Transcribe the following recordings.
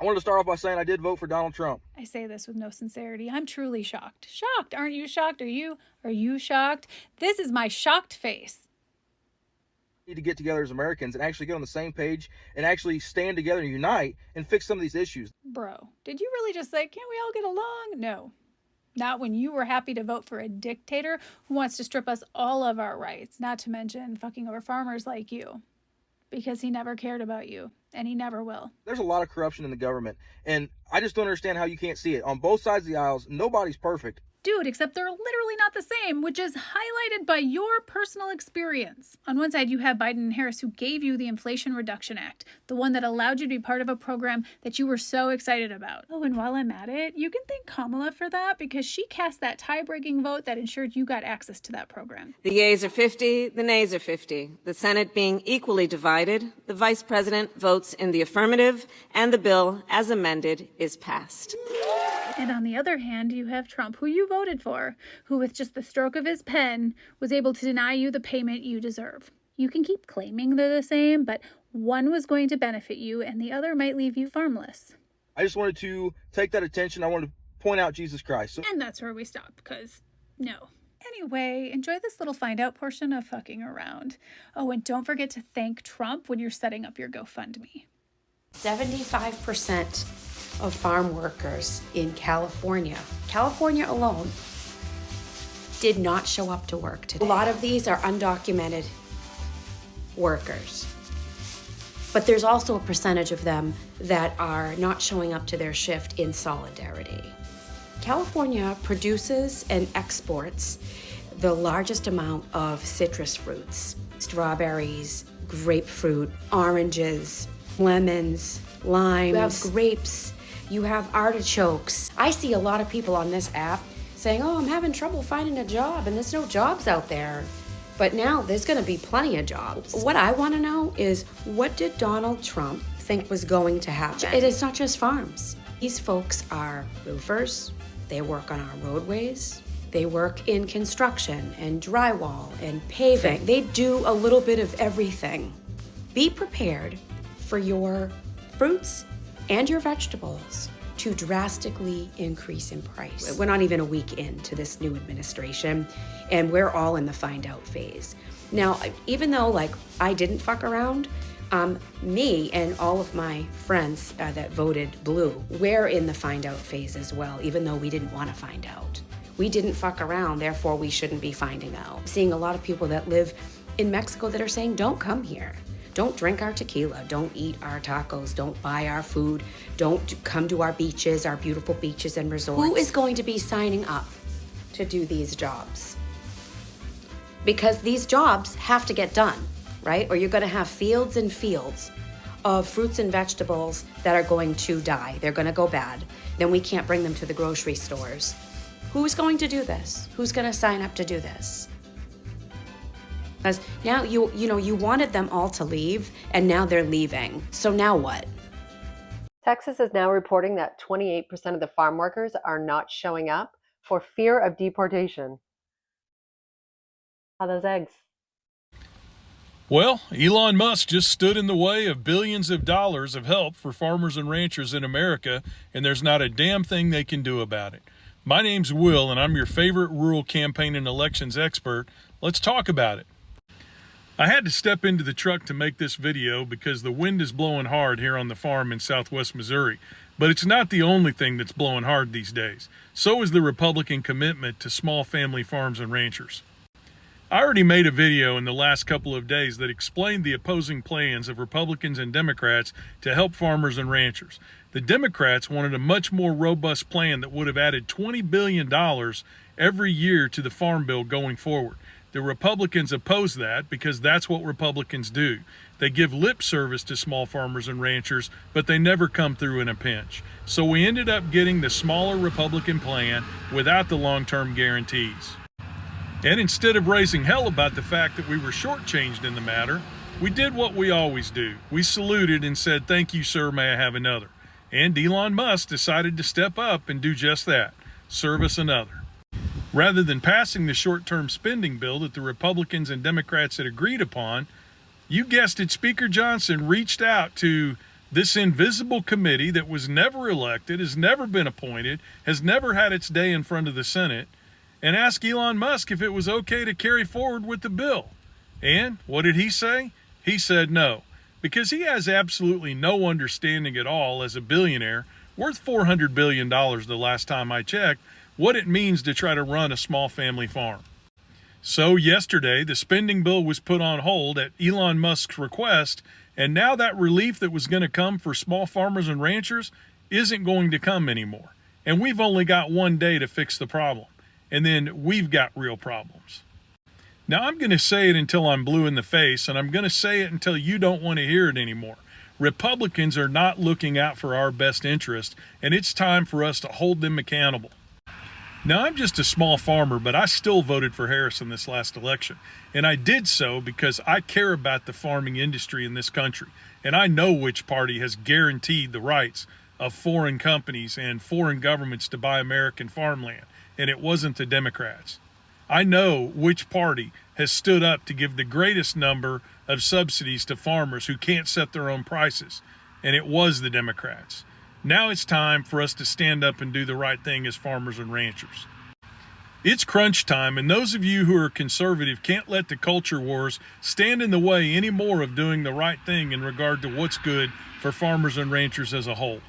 I wanted to start off by saying I did vote for Donald Trump. I say this with no sincerity. I'm truly shocked. Shocked. Aren't you shocked? Are you shocked? This is my shocked face. We need to get together as Americans and actually get on the same page and actually stand together and unite and fix some of these issues. Bro, did you really just say, can't we all get along? No. Not when you were happy to vote for a dictator who wants to strip us all of our rights, not to mention fucking over farmers like you. Because he never cared about you, and he never will. There's a lot of corruption in the government, and I just don't understand how you can't see it. On both sides of the aisles, nobody's perfect. Dude, except they're literally not the same, which is highlighted by your personal experience. On one side, you have Biden and Harris, who gave you the Inflation Reduction Act, the one that allowed you to be part of a program that you were so excited about. Oh, and while I'm at it, you can thank Kamala for that, because she cast that tie-breaking vote that ensured you got access to that program. The yeas are 50, the nays are 50. The Senate being equally divided, the Vice President votes in the affirmative, and the bill, as amended, is passed. And on the other hand, you have Trump, who you voted for, who with just the stroke of his pen was able to deny you the payment you deserve. You can keep claiming they're the same, but one was going to benefit you and the other might leave you farmless. I just wanted to take that attention. I wanted to point out Jesus Christ. And that's where we stop, because no. Anyway, enjoy this little find out portion of fucking around. Oh, and don't forget to thank Trump when you're setting up your GoFundMe. 75% of farm workers in California alone, did not show up to work today. A lot of these are undocumented workers, but there's also a percentage of them that are not showing up to their shift in solidarity. California produces and exports the largest amount of citrus fruits: strawberries, grapefruit, oranges, lemons, limes. You have grapes, you have artichokes. I see a lot of people on this app saying, oh, I'm having trouble finding a job and there's no jobs out there. But now there's gonna be plenty of jobs. What I wanna know is, what did Donald Trump think was going to happen? It is not just farms. These folks are roofers, they work on our roadways, they work in construction and drywall and paving. They do a little bit of everything. Be prepared for your fruits and your vegetables to drastically increase in price. We're not even a week into this new administration, and we're all in the find out phase. Now, even though I didn't fuck around, me and all of my friends that voted blue, we're in the find out phase as well, even though we didn't want to find out. We didn't fuck around, therefore we shouldn't be finding out. I'm seeing a lot of people that live in Mexico that are saying, don't come here. Don't drink our tequila, don't eat our tacos, don't buy our food, don't come to our beaches, our beautiful beaches and resorts. Who is going to be signing up to do these jobs? Because these jobs have to get done, right? Or you're gonna have fields and fields of fruits and vegetables that are going to die. They're gonna go bad. Then we can't bring them to the grocery stores. Who's going to do this? Who's gonna sign up to do this? Because now you wanted them all to leave, and now they're leaving. So now what? Texas is now reporting that 28% of the farm workers are not showing up for fear of deportation. How are those eggs? Well, Elon Musk just stood in the way of billions of dollars of help for farmers and ranchers in America, and there's not a damn thing they can do about it. My name's Will, and I'm your favorite rural campaign and elections expert. Let's talk about it. I had to step into the truck to make this video because the wind is blowing hard here on the farm in southwest Missouri. But it's not the only thing that's blowing hard these days. So is the Republican commitment to small family farms and ranchers. I already made a video in the last couple of days that explained the opposing plans of Republicans and Democrats to help farmers and ranchers. The Democrats wanted a much more robust plan that would have added $20 billion every year to the farm bill going forward. The Republicans oppose that because that's what Republicans do. They give lip service to small farmers and ranchers, but they never come through in a pinch. So we ended up getting the smaller Republican plan without the long-term guarantees. And instead of raising hell about the fact that we were shortchanged in the matter, we did what we always do. We saluted and said, "Thank you, sir, may I have another?" And Elon Musk decided to step up and do just that, serve us another. Rather than passing the short-term spending bill that the Republicans and Democrats had agreed upon, you guessed it, Speaker Johnson reached out to This invisible committee that was never elected, has never been appointed, has never had its day in front of the Senate, and asked Elon Musk if it was okay to carry forward with the bill. And what did he say? He said no, because he has absolutely no understanding at all as a billionaire, worth $400 billion the last time I checked, what it means to try to run a small family farm. So yesterday, the spending bill was put on hold at Elon Musk's request, and now that relief that was going to come for small farmers and ranchers isn't going to come anymore. And we've only got one day to fix the problem, and then we've got real problems. Now I'm going to say it until I'm blue in the face, and I'm going to say it until you don't want to hear it anymore. Republicans are not looking out for our best interest, and it's time for us to hold them accountable. Now, I'm just a small farmer, but I still voted for Harris in this last election. And I did so because I care about the farming industry in this country. And I know which party has guaranteed the rights of foreign companies and foreign governments to buy American farmland. And it wasn't the Democrats. I know which party has stood up to give the greatest number of subsidies to farmers who can't set their own prices. And it was the Democrats. Now it's time for us to stand up and do the right thing as farmers and ranchers. It's crunch time, and those of you who are conservative can't let the culture wars stand in the way anymore of doing the right thing in regard to what's good for farmers and ranchers as a whole.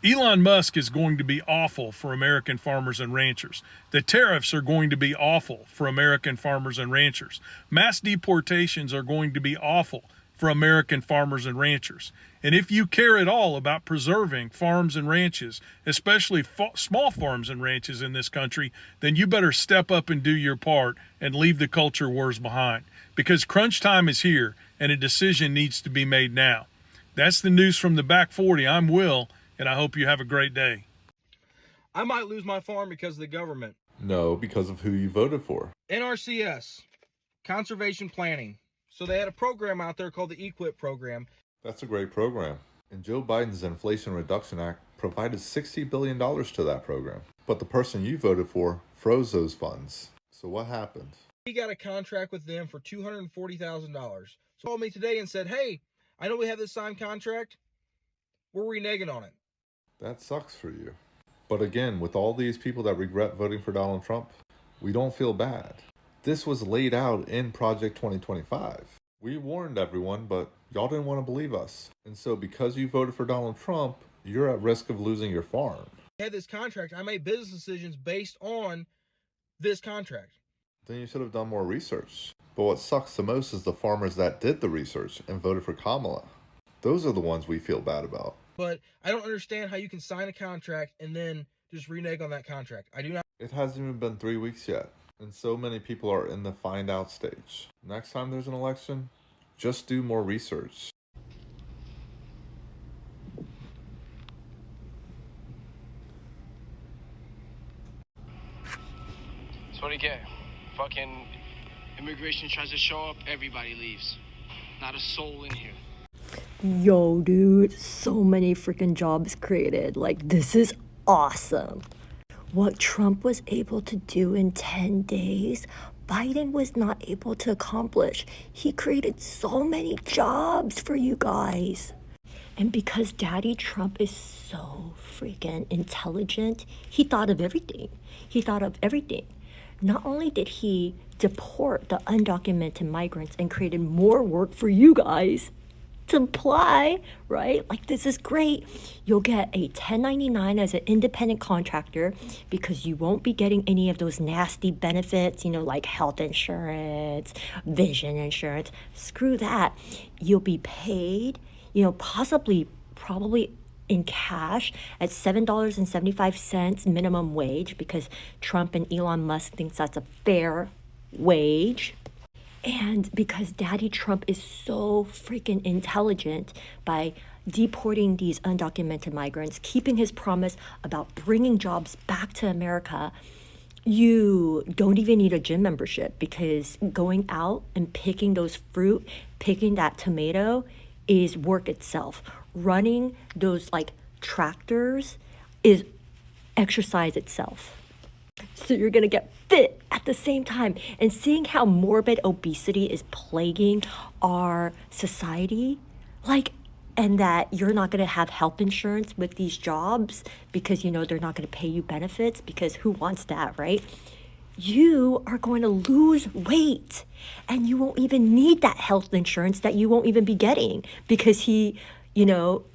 Elon Musk is going to be awful for American farmers and ranchers. The tariffs are going to be awful for American farmers and ranchers. Mass deportations are going to be awful for American farmers and ranchers. And if you care at all about preserving farms and ranches, especially small farms and ranches in this country, then you better step up and do your part and leave the culture wars behind. Because crunch time is here and a decision needs to be made now. That's the news from the Back 40. I'm Will, and I hope you have a great day. I might lose my farm because of the government. No, because of who you voted for. NRCS, conservation planning. So they had a program out there called the EQIP program. That's a great program. And Joe Biden's Inflation Reduction Act provided $60 billion to that program. But the person you voted for froze those funds. So what happened? He got a contract with them for $240,000. So he called me today and said, hey, I know we have this signed contract. We're reneging on it. That sucks for you. But again, with all these people that regret voting for Donald Trump, we don't feel bad. This was laid out in Project 2025. We warned everyone, but y'all didn't want to believe us. And so because you voted for Donald Trump, you're at risk of losing your farm. I had this contract. I made business decisions based on this contract. Then you should have done more research. But what sucks the most is the farmers that did the research and voted for Kamala. Those are the ones we feel bad about. But I don't understand how you can sign a contract and then just renege on that contract. I do not. It hasn't even been 3 weeks yet. And so many people are in the find out stage. Next time there's an election, just do more research. So what do you get? Fucking immigration tries to show up, everybody leaves. Not a soul in here. Yo, dude, so many freaking jobs created. Like, this is awesome. What Trump was able to do in 10 days, Biden was not able to accomplish. He created so many jobs for you guys. And because Daddy Trump is so freaking intelligent, he thought of everything. Not only did he deport the undocumented migrants and created more work for you guys to apply, right? Like, this is great. You'll get a 1099 as an independent contractor because you won't be getting any of those nasty benefits, like health insurance, vision insurance. Screw that. You'll be paid, probably in cash at $7.75 minimum wage because Trump and Elon Musk thinks that's a fair wage. And because Daddy Trump is so freaking intelligent by deporting these undocumented migrants, keeping his promise about bringing jobs back to America, you don't even need a gym membership because going out and picking those fruit, picking that tomato is work itself. Running those tractors is exercise itself. So you're going to get fit at the same time. And seeing how morbid obesity is plaguing our society, and that you're not going to have health insurance with these jobs because, you know, they're not going to pay you benefits, because who wants that, right? You are going to lose weight, and you won't even need that health insurance that you won't even be getting because he, you know,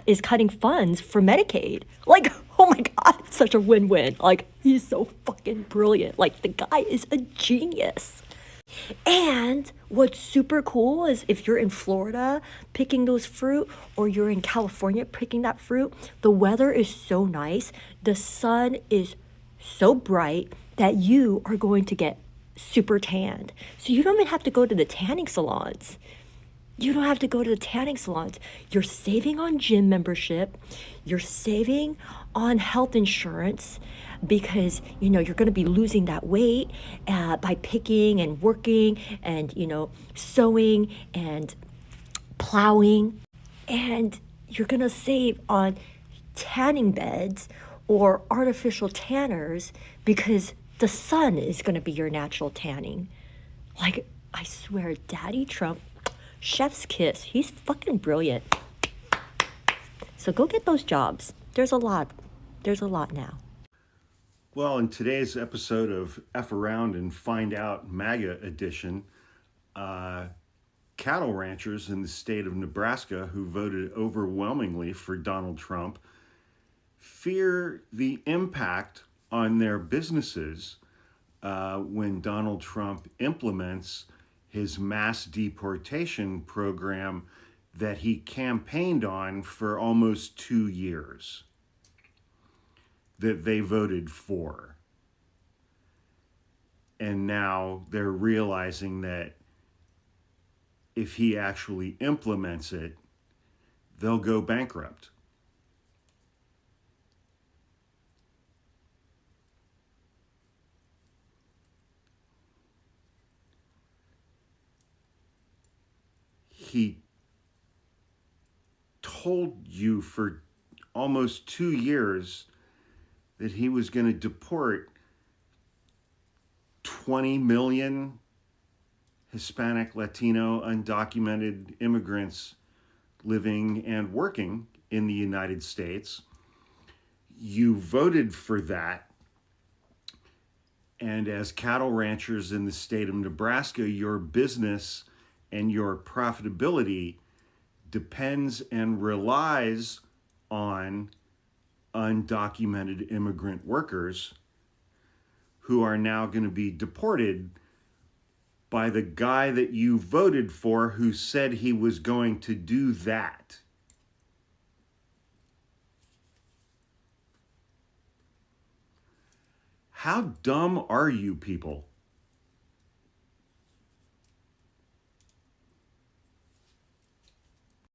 is cutting funds for Medicaid. Like, oh my God, it's such a win-win. Like, he's so fucking brilliant. Like, the guy is a genius. And what's super cool is if you're in Florida picking those fruit, or you're in California picking that fruit, the weather is so nice. The sun is so bright that you are going to get super tanned. So you don't even have to go to the tanning salons. You don't have to go to the tanning salons. You're saving on gym membership. You're saving on health insurance because, you know, you're going to be losing that weight by picking and working and, you know, sewing and plowing. And you're going to save on tanning beds or artificial tanners because the sun is going to be your natural tanning. Like, I swear, Daddy Trump, chef's kiss. He's fucking brilliant. So go get those jobs. There's a lot. There's a lot now. Well, in today's episode of F Around and Find Out MAGA edition, cattle ranchers in the state of Nebraska who voted overwhelmingly for Donald Trump fear the impact on their businesses when Donald Trump implements his mass deportation program that he campaigned on for almost 2 years, that they voted for. And now they're realizing that if he actually implements it, they'll go bankrupt. He told you for almost 2 years that he was going to deport 20 million Hispanic, Latino, undocumented immigrants living and working in the United States. You voted for that. And as cattle ranchers in the state of Nebraska, your business and your profitability depends and relies on undocumented immigrant workers who are now going to be deported by the guy that you voted for who said he was going to do that. How dumb are you people?